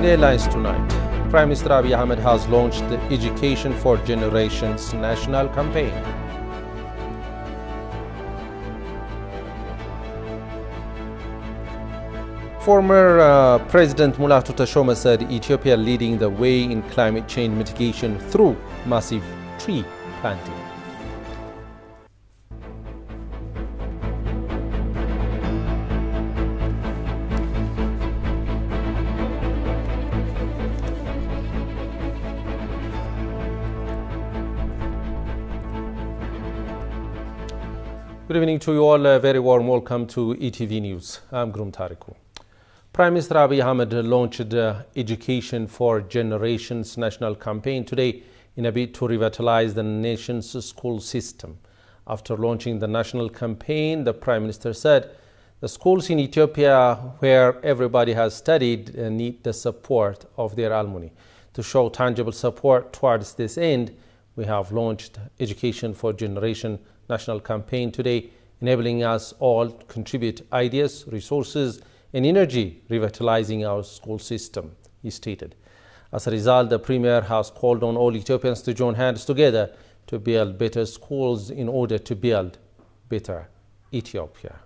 Headlines tonight. Prime Minister Abiy Ahmed has launched the Education for Generations national campaign. Former President Mulatu Teshome said Ethiopia leading the way in climate change mitigation through massive tree planting. Good evening to you all. A very warm welcome to ETV News. I'm Grum Tariku. Prime Minister Abiy Ahmed launched the Education for Generations national campaign today in a bid to revitalize the nation's school system. After launching the national campaign, the Prime Minister said the schools in Ethiopia where everybody has studied need the support of their alumni. To show tangible support towards this end, we have launched Education for Generation national campaign today, enabling us all to contribute ideas, resources, and energy revitalizing our school system, he stated. As a result, the Premier has called on all Ethiopians to join hands together to build better schools in order to build better Ethiopia.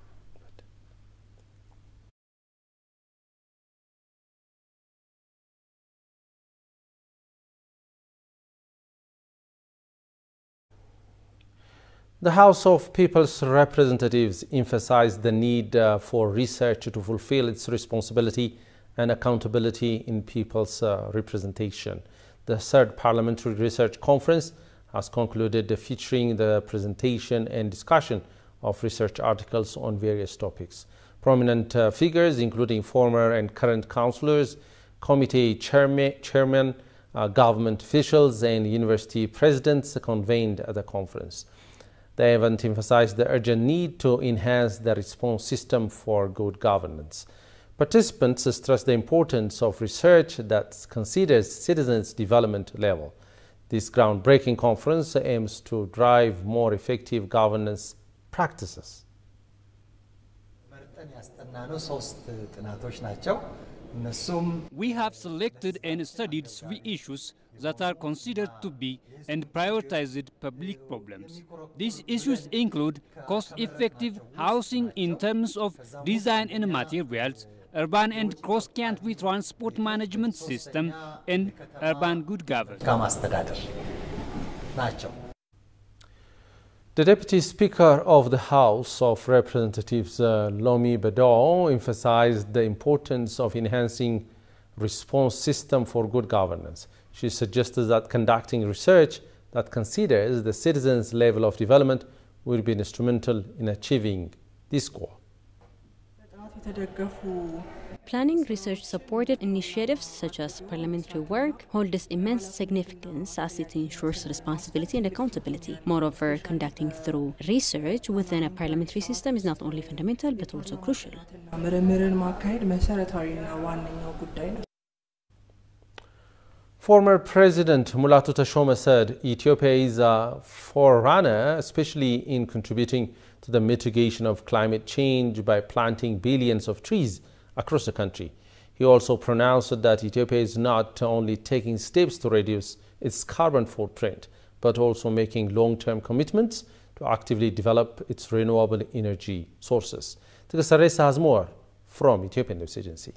The House of People's Representatives emphasized the need for research to fulfill its responsibility and accountability in people's representation. The third Parliamentary Research Conference has concluded featuring the presentation and discussion of research articles on various topics. Prominent figures, including former and current councillors, committee chairmen, government officials, and university presidents convened at the conference. The event emphasized the urgent need to enhance the response system for good governance. Participants stressed the importance of research that considers citizens' development level. This groundbreaking conference aims to drive more effective governance practices. We have selected and studied 3 issues that are considered to be and prioritized public problems. These issues include cost-effective housing in terms of design and materials, urban and cross-country transport management system, and urban good governance. The Deputy Speaker of the House of Representatives, Lomi Badoo, emphasized the importance of enhancing response system for good governance. She suggested that conducting research that considers the citizens' level of development will be instrumental in achieving this goal. Planning research-supported initiatives such as parliamentary work hold this immense significance as it ensures responsibility and accountability. Moreover, conducting thorough research within a parliamentary system is not only fundamental but also crucial. Former President Mulatu Teshome said Ethiopia is a forerunner, especially in contributing to the mitigation of climate change by planting billions of trees across the country. He also pronounced that Ethiopia is not only taking steps to reduce its carbon footprint, but also making long-term commitments to actively develop its renewable energy sources. Tigasaresa has more from Ethiopian News Agency.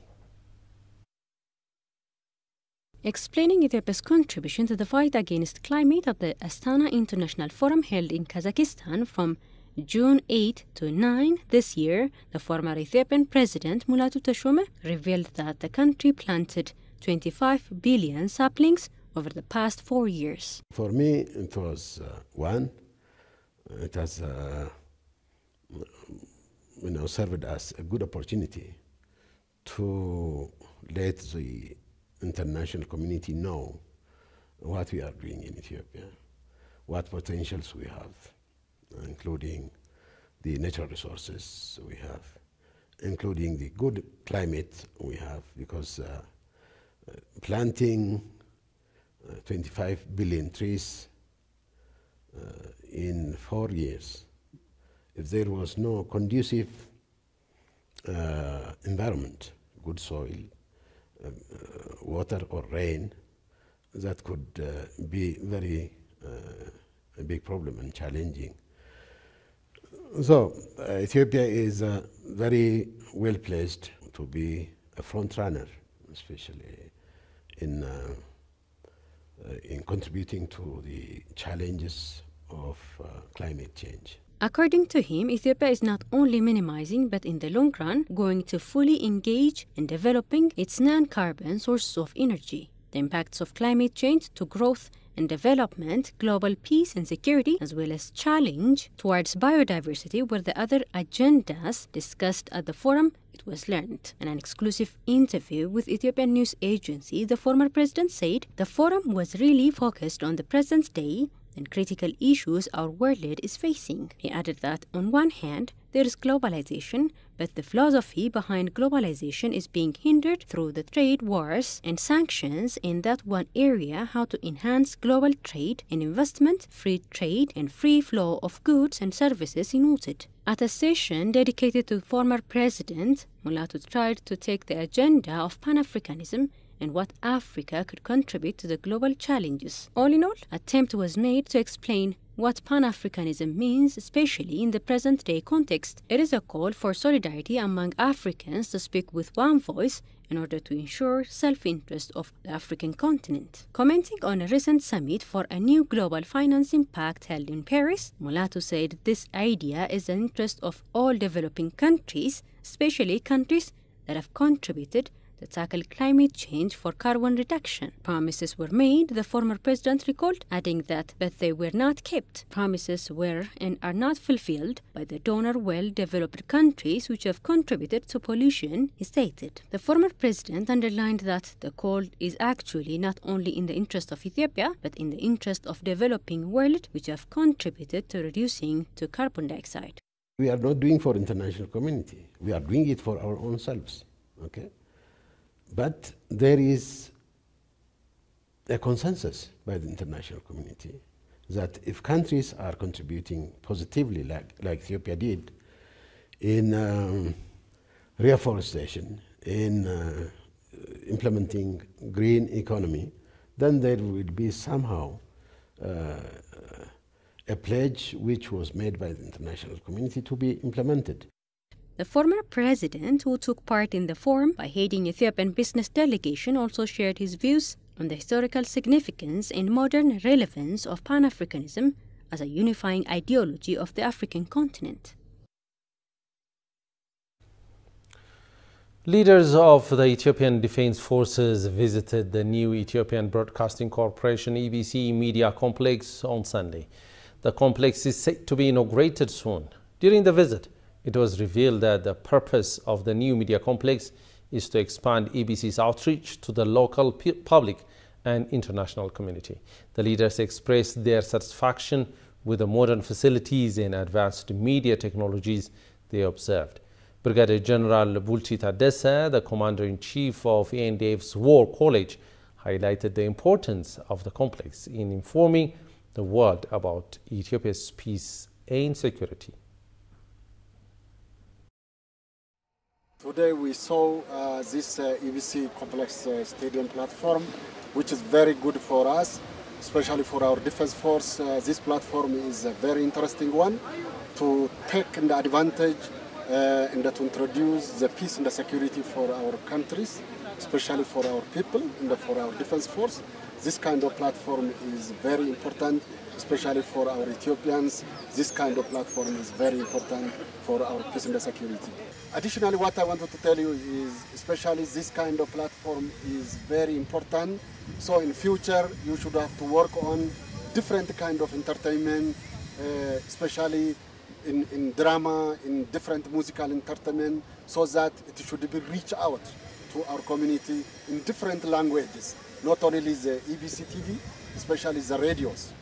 Explaining Ethiopia's contribution to the fight against climate at the Astana International Forum held in Kazakhstan from June 8 to 9 this year, the former Ethiopian President Mulatu Teshome revealed that the country planted 25 billion saplings over the past 4 years. For me, it was it has served as a good opportunity to let the international community know what we are doing in Ethiopia, what potentials we have, including the natural resources we have, including the good climate we have, because planting 25 billion trees in 4 years, if there was no conducive environment, good soil, water or rain, that could be very a big problem and challenging. So Ethiopia is very well placed to be a front runner, especially in contributing to the challenges of climate change. According to him, Ethiopia is not only minimizing, but in the long run, going to fully engage in developing its non-carbon sources of energy. The impacts of climate change to growth and development, global peace and security, as well as challenge towards biodiversity were the other agendas discussed at the forum, it was learned. In an exclusive interview with Ethiopian news agency, the former president said the forum was really focused on the present day and critical issues our world is facing. He added that on one hand, there is globalization, but the philosophy behind globalization is being hindered through the trade wars and sanctions in that one area, how to enhance global trade and investment, free trade and free flow of goods and services he noted. At a session dedicated to former president, Mulatu tried to take the agenda of Pan-Africanism and what Africa could contribute to the global challenges. All in all, attempt was made to explain what Pan-Africanism means, especially in the present-day context. It is a call for solidarity among Africans to speak with one voice in order to ensure self-interest of the African continent. Commenting on a recent summit for a new global financing pact held in Paris, Mulatu said this idea is the interest of all developing countries, especially countries that have contributed to tackle climate change for carbon reduction. Promises were made, the former president recalled, adding that but they were not kept. Promises were and are not fulfilled by the donor well-developed countries which have contributed to pollution, he stated. The former president underlined that the call is actually not only in the interest of Ethiopia, but in the interest of developing world which have contributed to reducing to carbon dioxide. We are not doing for international community. We are doing it for our own selves, okay? But there is a consensus by the international community that if countries are contributing positively, like Ethiopia did, in reforestation, in implementing green economy, then there will be somehow a pledge which was made by the international community to be implemented. The former president, who took part in the forum by heading Ethiopian business delegation, also shared his views on the historical significance and modern relevance of Pan-Africanism as a unifying ideology of the African continent. Leaders of the Ethiopian Defense Forces visited the new Ethiopian Broadcasting Corporation EBC media complex on Sunday. The complex is set to be inaugurated soon. During the visit, it was revealed that the purpose of the new media complex is to expand EBC's outreach to the local public and international community. The leaders expressed their satisfaction with the modern facilities and advanced media technologies they observed. Brigadier General Bulchi Taddese, the Commander-in-Chief of ANDF's War College, highlighted the importance of the complex in informing the world about Ethiopia's peace and security. Today we saw this EBC complex stadium platform, which is very good for us, especially for our defense force. This platform is a very interesting one to take the advantage and to introduce the peace and the security for our countries, especially for our people and for our defense force. This kind of platform is very important, especially for our Ethiopians. This kind of platform is very important for our peace and security. Additionally, what I wanted to tell you is, especially this kind of platform is very important. So in future, you should have to work on different kind of entertainment, especially in drama, in different musical entertainment, so that it should be reached out to our community in different languages, not only the EBC TV, especially the radios,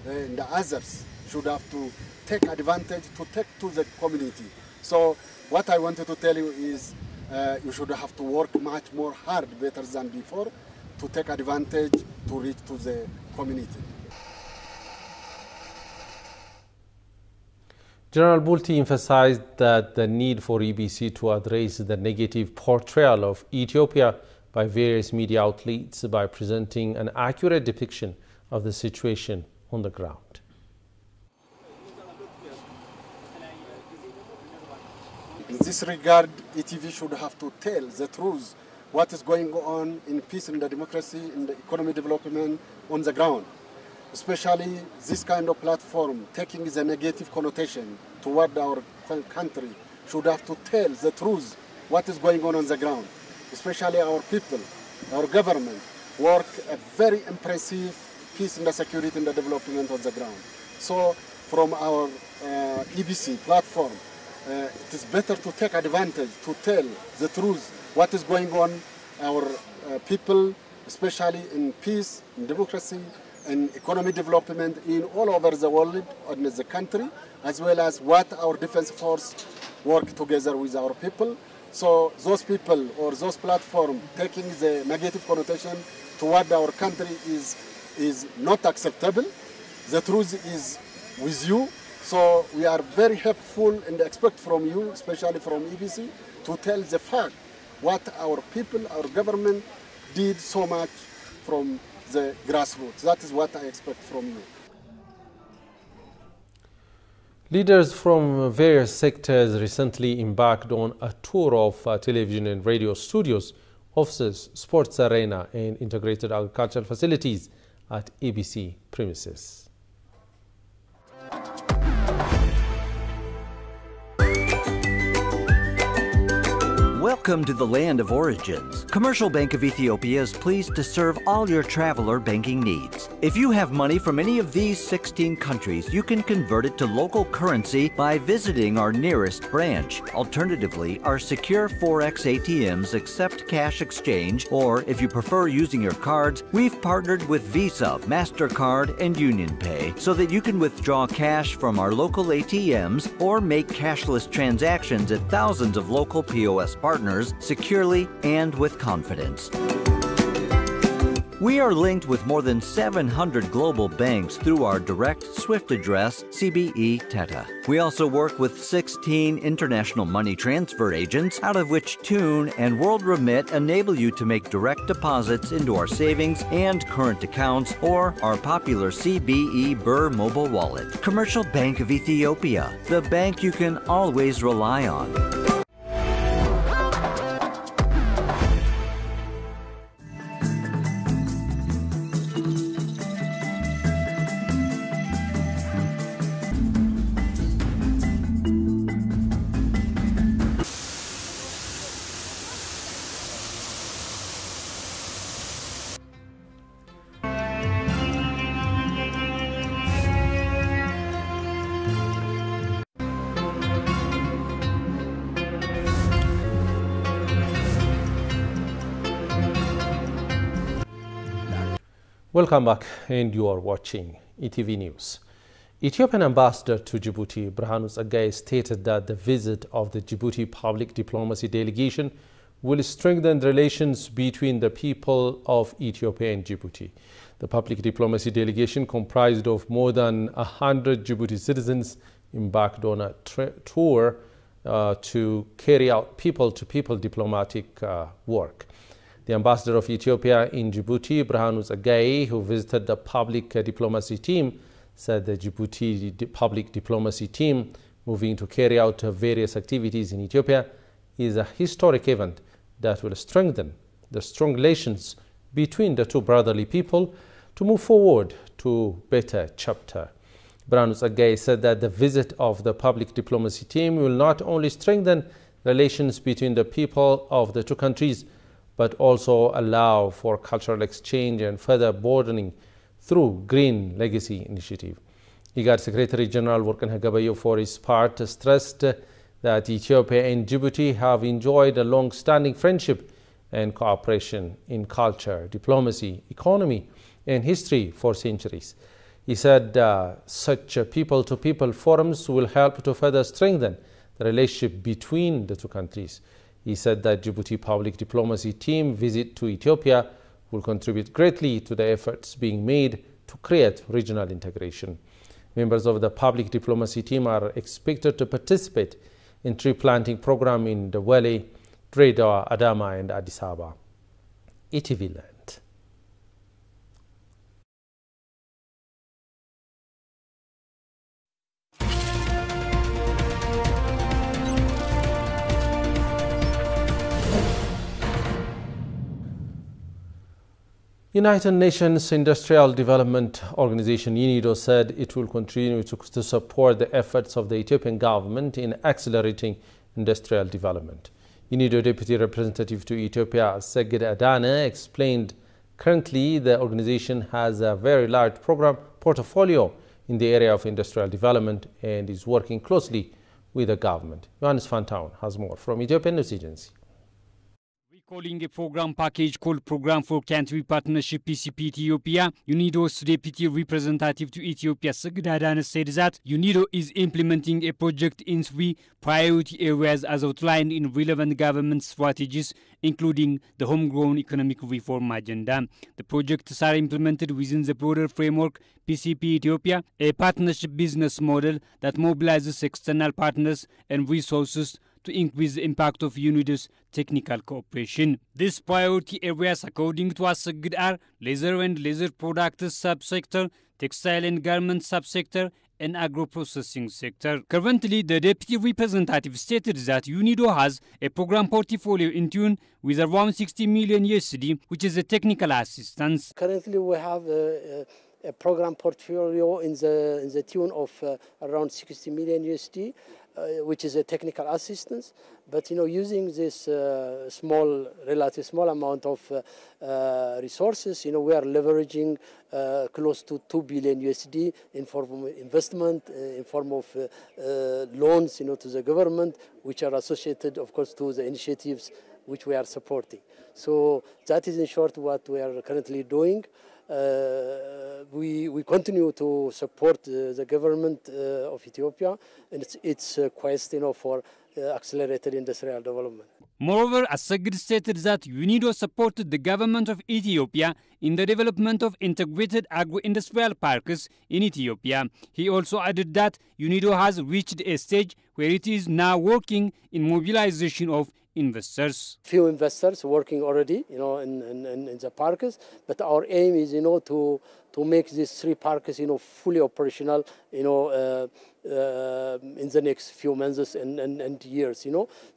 and the others should have to take advantage to take to the community. So what I wanted to tell you is you should have to work much more hard, better than before, to take advantage to reach to the community. General Bulti emphasized that the need for EBC to address the negative portrayal of Ethiopia by various media outlets by presenting an accurate depiction of the situation on the ground. In this regard, ETV should have to tell the truth, what is going on in peace and democracy, in the economy development on the ground. Especially this kind of platform, taking the negative connotation toward our country, should have to tell the truth, what is going on the ground. Especially our people, our government, work a very impressive peace and security and the development on the ground. So from our EBC platform, it is better to take advantage, to tell the truth, what is going on our people, especially in peace, in democracy, and economic development in all over the world, in the country, as well as what our defense force work together with our people. So those people or those platforms taking the negative connotation toward our country is not acceptable. The truth is with you. So we are very helpful and expect from you, especially from EBC, to tell the fact what our people, our government did so much from the grassroots. That is what I expect from you. Leaders from various sectors recently embarked on a tour of television and radio studios, offices, sports arena, and integrated agricultural facilities at EBC premises. Welcome to the land of origins. Commercial Bank of Ethiopia is pleased to serve all your traveler banking needs. If you have money from any of these 16 countries, you can convert it to local currency by visiting our nearest branch. Alternatively, our secure Forex ATMs accept cash exchange, or if you prefer using your cards, we've partnered with Visa, MasterCard, and UnionPay so that you can withdraw cash from our local ATMs or make cashless transactions at thousands of local POS partners securely and with confidence. We are linked with more than 700 global banks through our direct SWIFT address, CBE Teta. We also work with 16 international money transfer agents, out of which Tune and World Remit enable you to make direct deposits into our savings and current accounts or our popular CBE Burr mobile wallet. Commercial Bank of Ethiopia, the bank you can always rely on. Welcome back, and you are watching ETV News. Ethiopian ambassador to Djibouti, Birhanu Tsaggaye, stated that the visit of the Djibouti public diplomacy delegation will strengthen relations between the people of Ethiopia and Djibouti. The public diplomacy delegation, comprised of more than 100 Djibouti citizens, embarked on a tour to carry out people-to-people diplomatic work. The ambassador of Ethiopia in Djibouti, Birhanu Tsaggaye, who visited the public diplomacy team, said the Djibouti public diplomacy team, moving to carry out various activities in Ethiopia, is a historic event that will strengthen the strong relations between the two brotherly people to move forward to better chapter. Birhanu Tsaggaye said that the visit of the public diplomacy team will not only strengthen relations between the people of the two countries, but also allow for cultural exchange and further broadening through Green Legacy Initiative. IGAD Secretary General Worqineh Gabayo, for his part, stressed that Ethiopia and Djibouti have enjoyed a long-standing friendship and cooperation in culture, diplomacy, economy, and history for centuries. He said such people-to-people forums will help to further strengthen the relationship between the two countries. He said that Djibouti public diplomacy team visit to Ethiopia will contribute greatly to the efforts being made to create regional integration. Members of the public diplomacy team are expected to participate in tree planting program in Dawale, Dreddawa, Adama, and Addis Ababa. ETV Land. United Nations Industrial Development Organization UNIDO said it will continue to support the efforts of the Ethiopian government in accelerating industrial development. UNIDO Deputy Representative to Ethiopia, Seged Adane, explained currently the organization has a very large program portfolio in the area of industrial development and is working closely with the government. Johannes Fantown has more from Ethiopian News Agency. Calling a program package called Program for Country Partnership PCP Ethiopia, UNIDO's Deputy Representative to Ethiopia, Seged Adane, said that UNIDO is implementing a project in 3 priority areas as outlined in relevant government strategies, including the homegrown economic reform agenda. The projects are implemented within the broader framework PCP Ethiopia, a partnership business model that mobilizes external partners and resources to increase the impact of UNIDO's technical cooperation. These priority areas, according to Assegid, are leather and leather products subsector, textile and garment subsector, and agro-processing sector. Currently, the Deputy Representative stated that UNIDO has a program portfolio in tune with around 60 million USD, which is a technical assistance. Currently, we have a program portfolio in the tune of around 60 million USD. Which is a technical assistance, but using this relatively small amount of resources, we are leveraging close to 2 billion USD in form of investment, in form of loans, to the government, which are associated, of course, to the initiatives which we are supporting. So that is in short what we are currently doing. We continue to support the government of Ethiopia and its quest, for accelerated industrial development. Moreover, Assegid stated that UNIDO supported the government of Ethiopia in the development of integrated agro-industrial parks in Ethiopia. He also added that UNIDO has reached a stage where it is now working in mobilization of investors. Few investors working already, in the parks, but our aim is, to make these 3 parks, fully operational, in the next few months and years,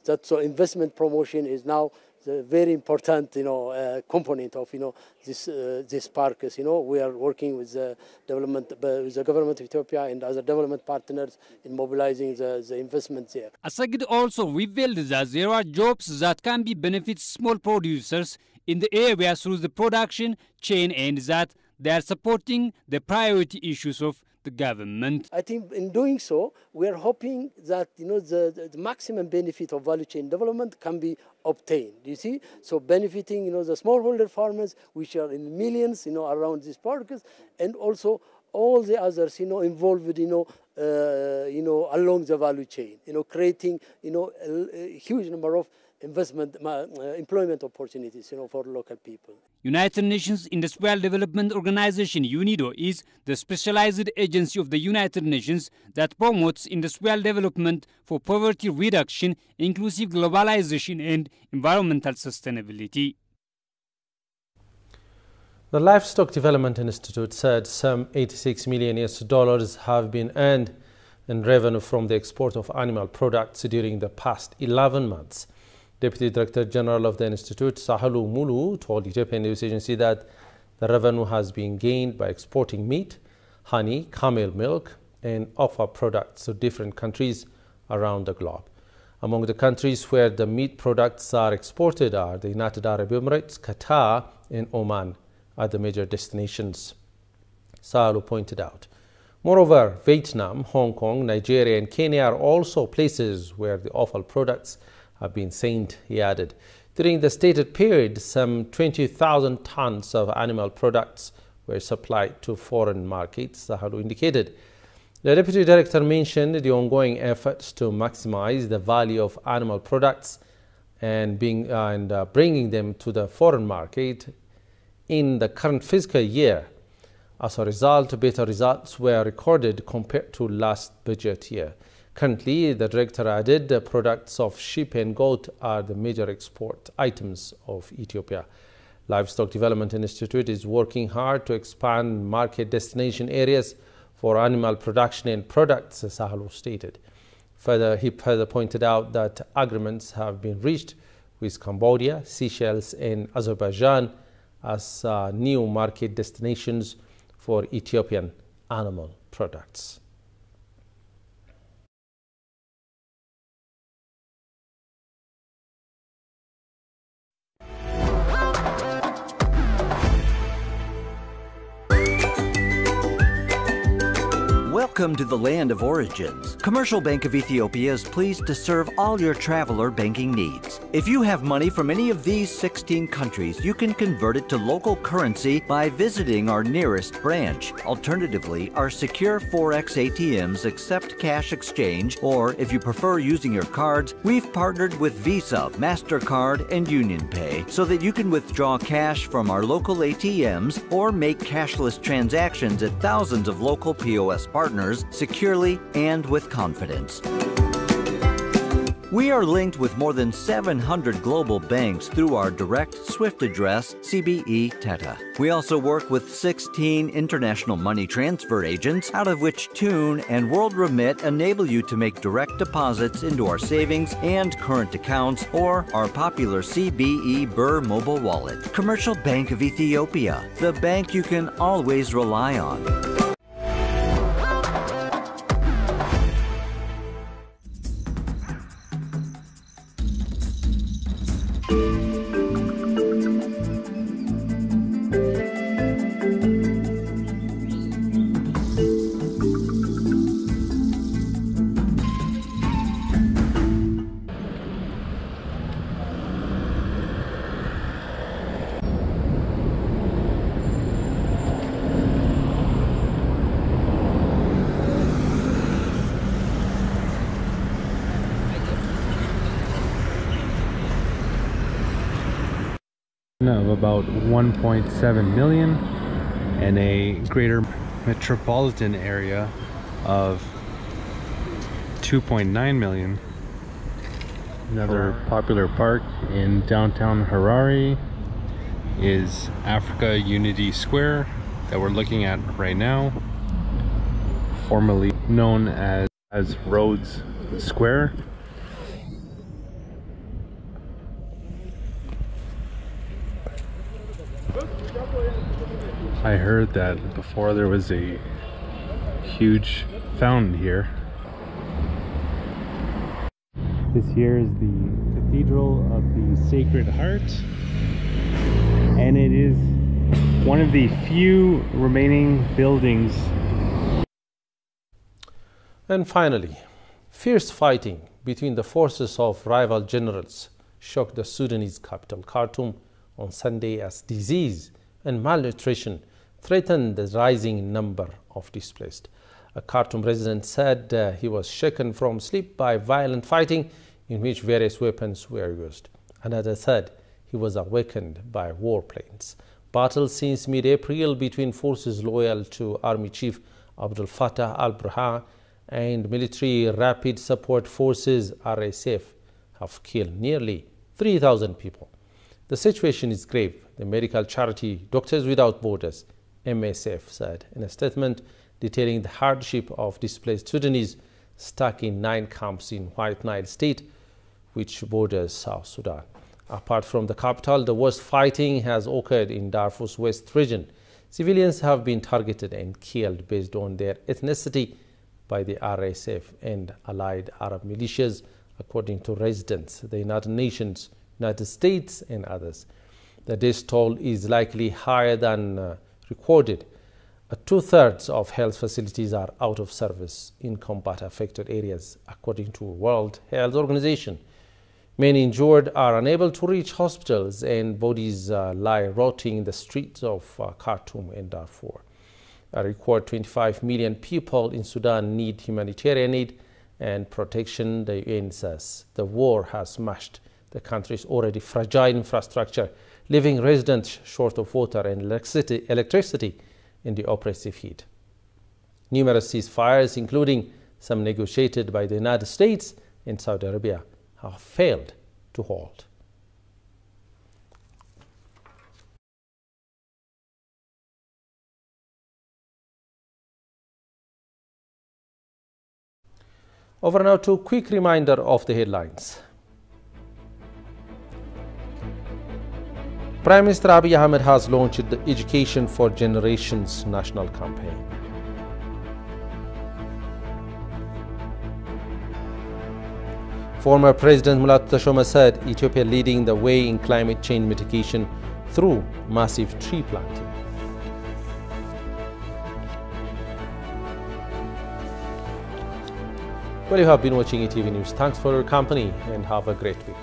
That so investment promotion is now the very important, component of, this parks. We are working with the government of Ethiopia and other development partners in mobilizing the investment there. Assegid also revealed that there are jobs that can be benefit small producers in the area through the production chain, and that they are supporting the priority issues of the government. I think in doing so, we are hoping that the maximum benefit of value chain development can be obtained. You see, so benefiting the smallholder farmers, which are in millions around these parks, and also all the others involved along the value chain. Creating a huge number of employment opportunities for local people. United Nations Industrial Development Organization UNIDO is the specialized agency of the United Nations that promotes industrial development for poverty reduction, inclusive globalization and environmental sustainability. The Livestock Development Institute said some $86 million have been earned in revenue from the export of animal products during the past 11 months. Deputy Director General of the Institute, Sahalu Mulu, told Ethiopian News Agency that the revenue has been gained by exporting meat, honey, camel milk, and offer products to different countries around the globe. Among the countries where the meat products are exported are the United Arab Emirates, Qatar, and Oman are the major destinations, Sahalu pointed out. Moreover, Vietnam, Hong Kong, Nigeria, and Kenya are also places where the offal products have been sent, he added. During the stated period, some 20,000 tons of animal products were supplied to foreign markets, Sahalu indicated. The Deputy Director mentioned the ongoing efforts to maximize the value of animal products and bringing them to the foreign market in the current fiscal year. As a result, better results were recorded compared to last budget year. Currently, the director added, the products of sheep and goat are the major export items of Ethiopia. Livestock Development Institute is working hard to expand market destination areas for animal production and products, Sahlo stated. He further pointed out that agreements have been reached with Cambodia, Seychelles and Azerbaijan as new market destinations for Ethiopian animal products. Welcome to the land of origins. Commercial Bank of Ethiopia is pleased to serve all your traveler banking needs. If you have money from any of these 16 countries, you can convert it to local currency by visiting our nearest branch. Alternatively, our secure Forex ATMs accept cash exchange, or if you prefer using your cards, we've partnered with Visa, MasterCard, and UnionPay so that you can withdraw cash from our local ATMs or make cashless transactions at thousands of local POS partners securely and with confidence. We are linked with more than 700 global banks through our direct SWIFT address, CBE Teta. We also work with 16 international money transfer agents, out of which Tune and World Remit enable you to make direct deposits into our savings and current accounts or our popular CBE Burr mobile wallet. Commercial Bank of Ethiopia, the bank you can always rely on. Of about 1.7 million and a greater metropolitan area of 2.9 million. Another popular park in downtown Harare is Africa Unity Square that we're looking at right now, formerly known as Rhodes Square. I heard that before there was a huge fountain here. This here is the Cathedral of the Sacred Heart, and it is one of the few remaining buildings. And finally, fierce fighting between the forces of rival generals shocked the Sudanese capital, Khartoum, on Sunday as disease and malnutrition threatened the rising number of displaced. A Khartoum resident said he was shaken from sleep by violent fighting in which various weapons were used. Another said he was awakened by warplanes. Battles since mid-April between forces loyal to Army Chief Abdel Fattah al-Burhan and military rapid support forces RSF have killed nearly 3,000 people. The situation is grave, the medical charity Doctors Without Borders, MSF, said in a statement detailing the hardship of displaced Sudanese stuck in 9 camps in White Nile State, which borders South Sudan. Apart from the capital, the worst fighting has occurred in Darfur's West region. Civilians have been targeted and killed based on their ethnicity by the RSF and allied Arab militias, according to residents, the United Nations, United States and others. The death toll is likely higher than recorded. 2/3 of health facilities are out of service in combat-affected areas, according to World Health Organization. Many injured are unable to reach hospitals and bodies lie rotting in the streets of Khartoum and Darfur. A record 25 million people in Sudan need humanitarian aid and protection, the UN says. The war has smashed the country's already fragile infrastructure, leaving residents short of water and electricity in the oppressive heat. Numerous ceasefires, including some negotiated by the United States and Saudi Arabia, have failed to halt. Over now to a quick reminder of the headlines. Prime Minister Abiy Ahmed has launched the Education for Generations national campaign. Former President Mulatu Teshome said Ethiopia leading the way in climate change mitigation through massive tree planting. Well, you have been watching ETV News. Thanks for your company and have a great week.